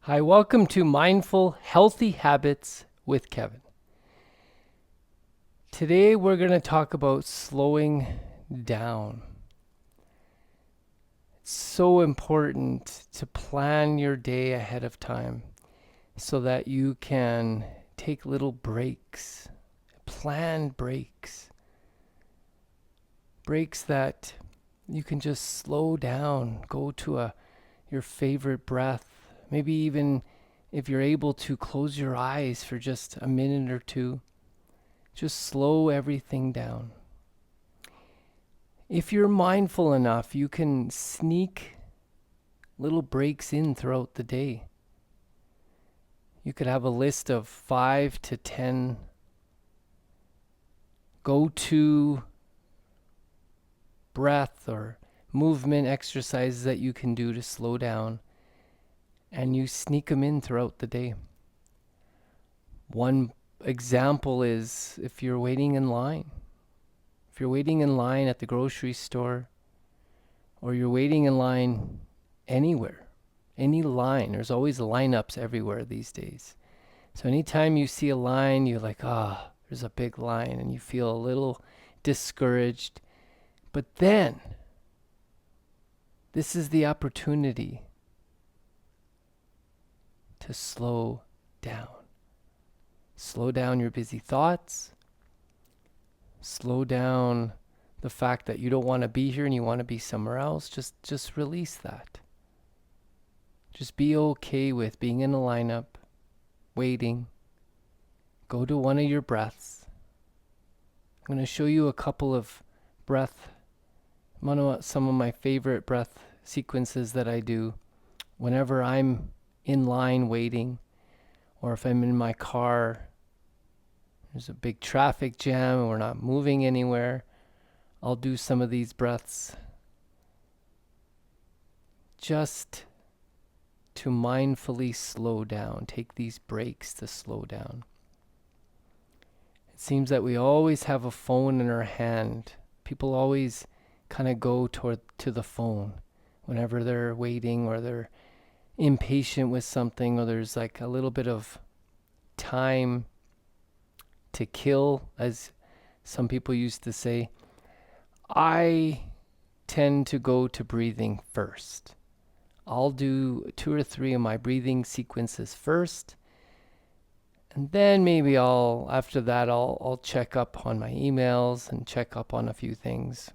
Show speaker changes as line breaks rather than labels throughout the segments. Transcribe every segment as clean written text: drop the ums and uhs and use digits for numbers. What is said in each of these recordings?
Hi, welcome to Mindful Healthy Habits with Kevin. Today we're going to talk about slowing down. It's so important to plan your day ahead of time so that you can take little breaks, planned breaks, breaks that you can just slow down, go to your favorite breath, maybe even if you're able to close your eyes for just a minute or two. Just slow everything down. If you're mindful enough, you can sneak little breaks in throughout the day. You could have a list of 5 to 10 go-to breath or movement exercises that you can do to slow down, and you sneak them in throughout the day. One example is if you're waiting in line. If you're waiting in line at the grocery store, or you're waiting in line anywhere, any line, there's always lineups everywhere these days. So anytime you see a line, you're like, there's a big line, and you feel a little discouraged. But then, this is the opportunity to slow down. Slow down your busy thoughts. Slow down the fact that you don't want to be here and you want to be somewhere else. Just release that. Just be okay with being in a lineup, waiting. Go to one of your breaths. I'm going to show you a couple of some of my favorite breath sequences that I do whenever I'm in line waiting, or if I'm in my car, there's a big traffic jam and we're not moving anywhere. I'll do some of these breaths just to mindfully slow down, take these breaks to slow down. It seems that we always have a phone in our hand. People always kind of go to the phone whenever they're waiting, or they're impatient with something, or there's like a little bit of time to kill, as some people used to say. I tend to go to breathing first. I'll do 2 or 3 of my breathing sequences first, and then maybe after that I'll check up on my emails and check up on a few things.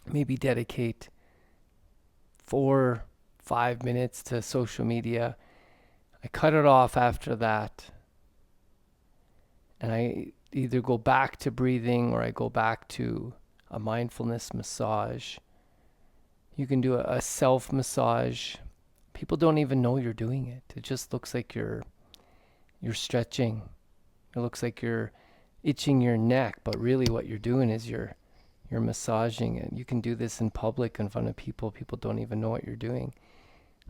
Maybe dedicate 4-5 minutes to social media. I cut it off after that, and I either go back to breathing or I go back to a mindfulness massage. You can do a self massage. People don't even know you're doing it. It just looks like you're stretching. It looks like you're itching your neck, but really what you're doing is you're massaging it. You can do this in public in front of people. People don't even know what you're doing.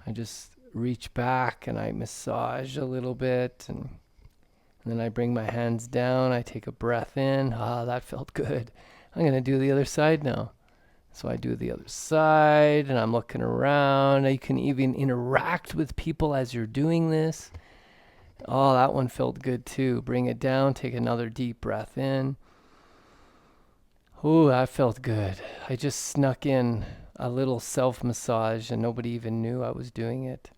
I just reach back and I massage a little bit, and then I bring my hands down. I take a breath in. That felt good. I'm going to do the other side now. So I do the other side, and I'm looking around. You can even interact with people as you're doing this. That one felt good too. Bring it down. Take another deep breath in. That felt good. I just snuck in a little self-massage, and nobody even knew I was doing it.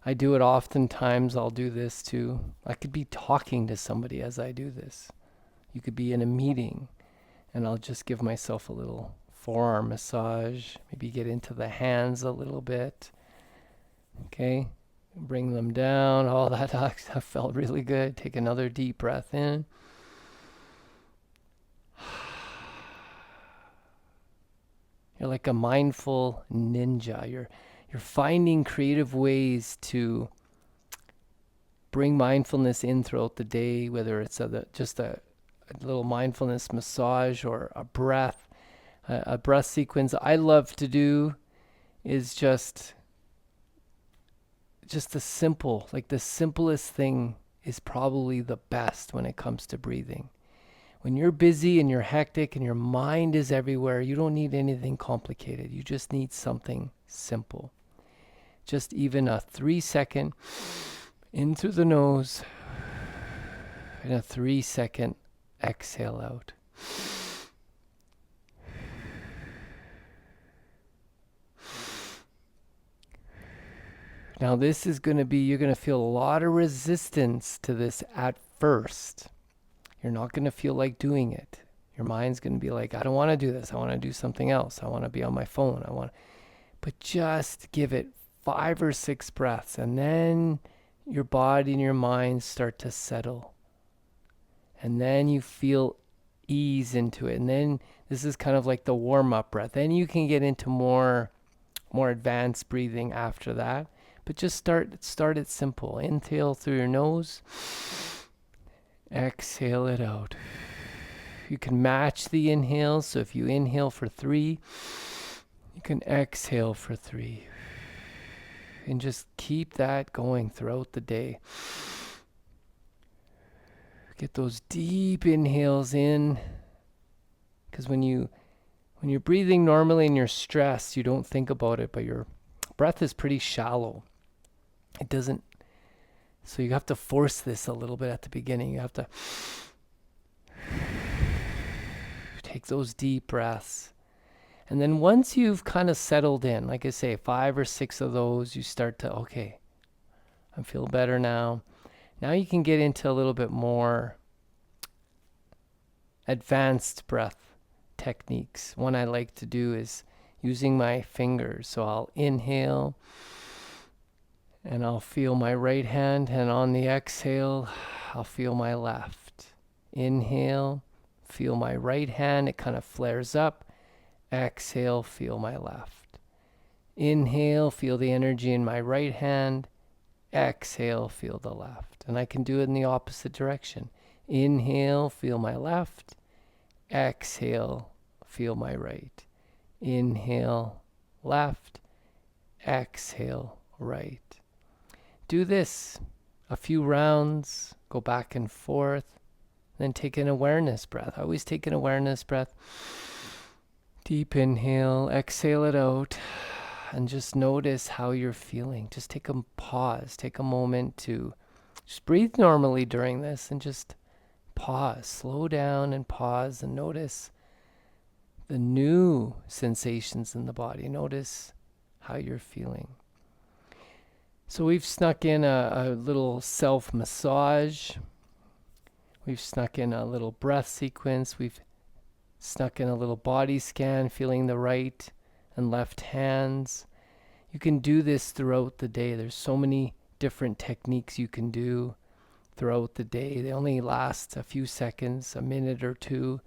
I do it oftentimes. I'll do this too. I could be talking to somebody as I do this. You could be in a meeting, and I'll just give myself a little forearm massage. Maybe get into the hands a little bit. Okay, bring them down. That felt really good. Take another deep breath in. You're like a mindful ninja. You're finding creative ways to bring mindfulness in throughout the day, whether it's just a little mindfulness massage or a breath sequence. I love to do is just the simplest thing is probably the best when it comes to breathing. When you're busy and you're hectic and your mind is everywhere, you don't need anything complicated. You just need something simple. just even a 3-second in through the nose and a 3-second exhale out. Now this is going to be, you're going to feel a lot of resistance to this at first. You're not going to feel like doing it. Your mind's going to be like, I don't want to do this. I want to do something else. I want to be on my phone. But just give it 5 or 6 breaths, and then your body and your mind start to settle. And then you feel ease into it. And then this is kind of like the warm-up breath. Then you can get into more advanced breathing after that. But just start it simple. Inhale through your nose. Exhale it out. You can match the inhales. So if you inhale for 3, you can exhale for 3. And just keep that going throughout the day. Get those deep inhales in. Because when you're breathing normally and you're stressed, you don't think about it, but your breath is pretty shallow. It doesn't, so you have to force this a little bit at the beginning. You have to take those deep breaths. And then once you've kind of settled in, like I say, 5 or 6 of those, you start to, okay, I feel better now. Now you can get into a little bit more advanced breath techniques. One I like to do is using my fingers. So I'll inhale and I'll feel my right hand, and on the exhale, I'll feel my left. Inhale, feel my right hand, it kind of flares up. Exhale, feel my left. Inhale, feel the energy in my right hand. Exhale, feel the left. And I can do it in the opposite direction. Inhale, feel my left. Exhale, feel my right. Inhale, left. Exhale, right. Do this a few rounds, go back and forth, then take an awareness breath. I always take an awareness breath. Deep inhale, exhale it out, and just notice how you're feeling. Just take a pause, take a moment to just breathe normally during this and just pause, slow down and pause and notice the new sensations in the body. Notice how you're feeling. So we've snuck in a little self-massage. We've snuck in a little breath sequence. We've snuck in a little body scan, feeling the right and left hands. You can do this throughout the day. There's so many different techniques you can do throughout the day. They only last a few seconds, a minute or two,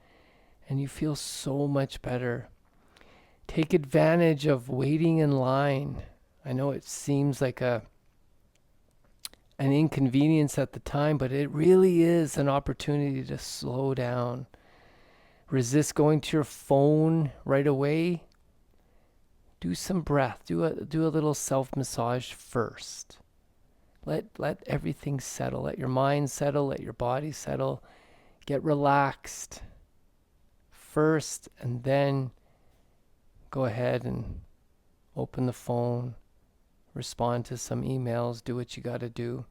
and you feel so much better. Take advantage of waiting in line. I know it seems like an inconvenience at the time, but it really is an opportunity to slow down. Resist going to your phone right away. Do some breath. Do a little self-massage first. Let everything settle. Let your mind settle. Let your body settle. Get relaxed first, and then go ahead and open the phone. Respond to some emails, do what you got to do.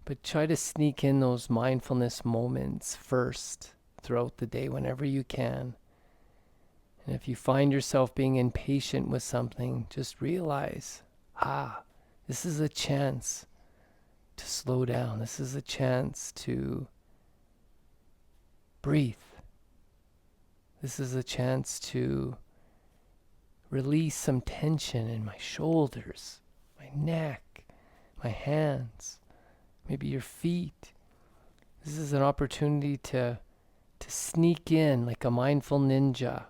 But try to sneak in those mindfulness moments first throughout the day whenever you can. And if you find yourself being impatient with something, just realize, this is a chance to slow down. This is a chance to breathe. This is a chance to release some tension in my shoulders, my neck, my hands, maybe your feet. This is an opportunity to sneak in like a mindful ninja,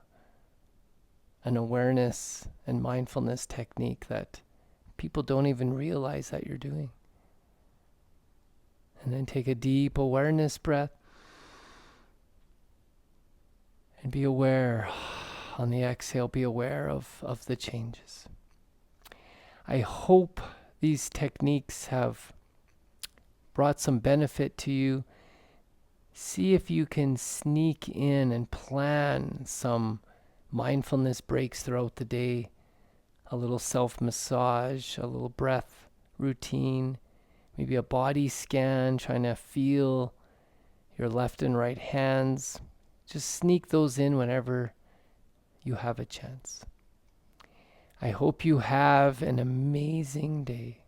an awareness and mindfulness technique that people don't even realize that you're doing. And then take a deep awareness breath and be aware. On the exhale, be aware of the changes. I hope these techniques have brought some benefit to you. See if you can sneak in and plan some mindfulness breaks throughout the day. a little self-massage, a little breath routine, maybe a body scan, trying to feel your left and right hands. Just sneak those in whenever you have a chance. I hope you have an amazing day.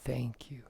Thank you.